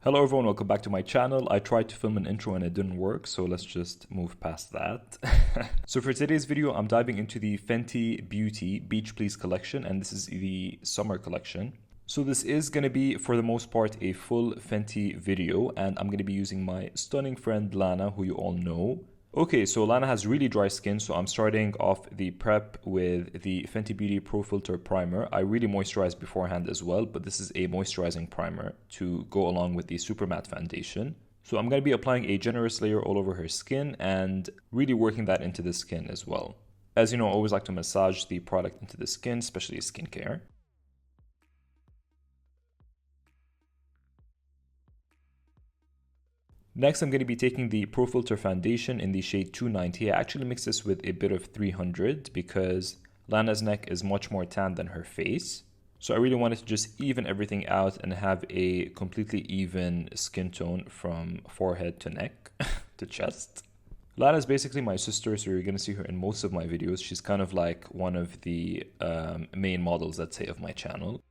Hello everyone, welcome back to my channel. I tried to film an intro and it didn't work, so let's just move past that. So for today's video, I'm diving into the Fenty Beauty Beach Please collection, and this is the summer collection. So this is going to be, for the most part, a full Fenty video, and I'm going to be using my stunning friend Lana, who you all know. Okay, so Lana has really dry skin, so I'm starting off the prep with the Fenty Beauty Pro Filter Primer. I really moisturize beforehand as well, but this is a moisturizing primer to go along with the Super Matte Foundation. So I'm going to be applying a generous layer all over her skin and really working that into the skin as well. As you know, I always like to massage the product into the skin, especially skincare. Next, I'm going to be taking the Pro Filter Foundation in the shade 290. I actually mixed this with a bit of 300 because Lana's neck is much more tan than her face. So I really wanted to just even everything out and have a completely even skin tone from forehead to neck to chest. Lana is basically my sister, so you're going to see her in most of my videos. She's kind of like one of the main models, let's say, of my channel.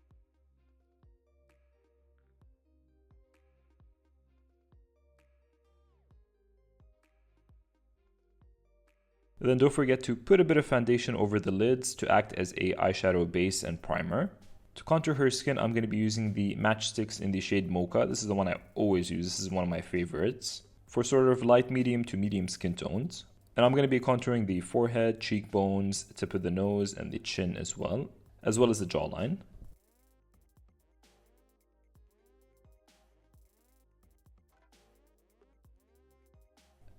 Then don't forget to put a bit of foundation over the lids to act as a eyeshadow base and primer. To contour her skin, I'm going to be using the Matchsticks in the shade Mocha. This is the one I always use. This is one of my favorites for sort of light medium to medium skin tones. And I'm going to be contouring the forehead, cheekbones, tip of the nose, and the chin as well as the jawline.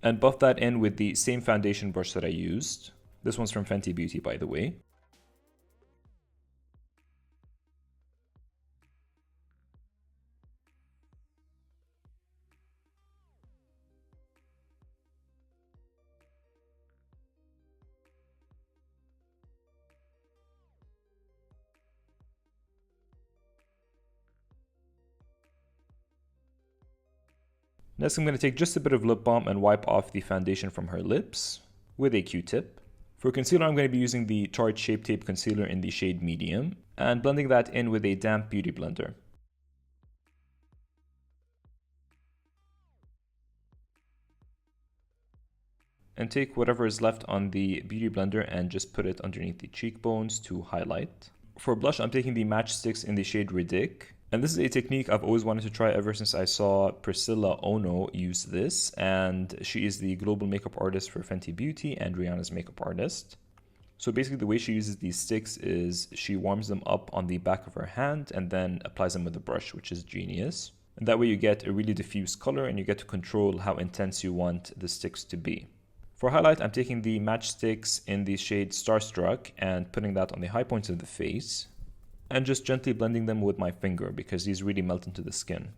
And buff that in with the same foundation brush that I used. This one's from Fenty Beauty, by the way. Next, I'm going to take just a bit of lip balm and wipe off the foundation from her lips with a Q-tip. For concealer, I'm going to be using the Tarte Shape Tape Concealer in the shade Medium and blending that in with a damp beauty blender. And take whatever is left on the beauty blender and just put it underneath the cheekbones to highlight. For blush, I'm taking the Matchsticks in the shade RIDIIIC. And this is a technique I've always wanted to try ever since I saw Priscilla Ono use this. And she is the global makeup artist for Fenty Beauty and Rihanna's makeup artist. So basically the way she uses these sticks is she warms them up on the back of her hand and then applies them with a brush, which is genius. And that way you get a really diffuse color and you get to control how intense you want the sticks to be. For highlight, I'm taking the Matchsticks in the shade Starstruck and putting that on the high points of the face. And just gently blending them with my finger because these really melt into the skin.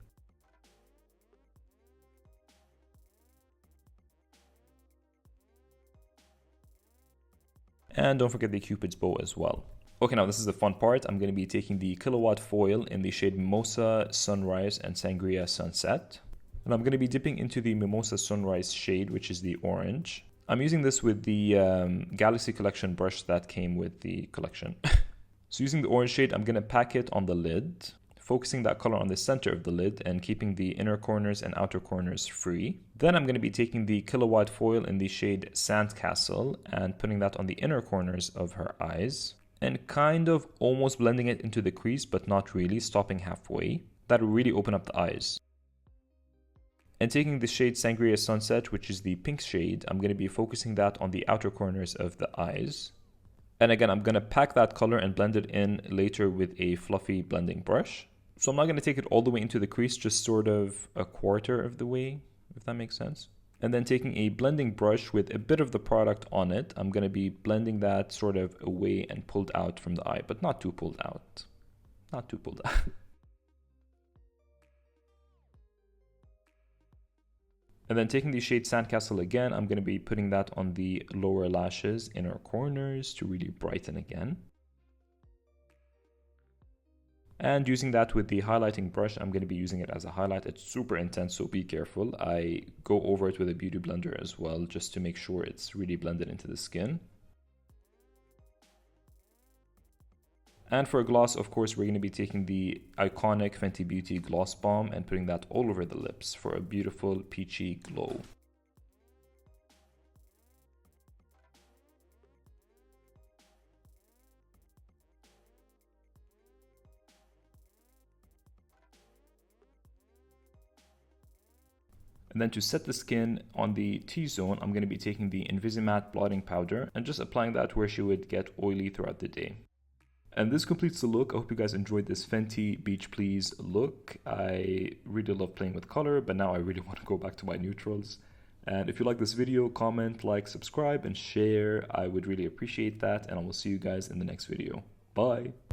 And don't forget the Cupid's bow as well. Okay, now this is the fun part. I'm going to be taking the KillaWatt foil in the shade Mimosa, Sunrise, and Sangria Sunset. And I'm going to be dipping into the Mimosa Sunrise shade, which is the orange. I'm using this with the Galaxy Collection brush that came with the collection. So using the orange shade, I'm going to pack it on the lid, focusing that color on the center of the lid and keeping the inner corners and outer corners free. Then I'm going to be taking the KillaWatt foil in the shade Sandcastle and putting that on the inner corners of her eyes and kind of almost blending it into the crease, but not really, stopping halfway. That will really open up the eyes. And taking the shade Sangria Sunset, which is the pink shade, I'm going to be focusing that on the outer corners of the eyes. And again, I'm going to pack that color and blend it in later with a fluffy blending brush. So I'm not going to take it all the way into the crease, just sort of a quarter of the way, if that makes sense. And then taking a blending brush with a bit of the product on it, I'm going to be blending that sort of away and pulled out from the eye, but not too pulled out. Not too pulled out. And then taking the shade Sandcastle again, I'm going to be putting that on the lower lashes, inner corners to really brighten again. And using that with the highlighting brush, I'm going to be using it as a highlight. It's super intense, so be careful. I go over it with a beauty blender as well, just to make sure it's really blended into the skin. And for a gloss, of course, we're going to be taking the iconic Fenty Beauty Gloss Balm and putting that all over the lips for a beautiful peachy glow. And then to set the skin on the T-zone, I'm going to be taking the INVISIMATTE blotting powder and just applying that where she would get oily throughout the day. And this completes the look. I hope you guys enjoyed this Fenty Beach Please look. I really love playing with color, but now I really want to go back to my neutrals. And if you like this video, comment, like, subscribe, and share. I would really appreciate that, and I will see you guys in the next video. Bye!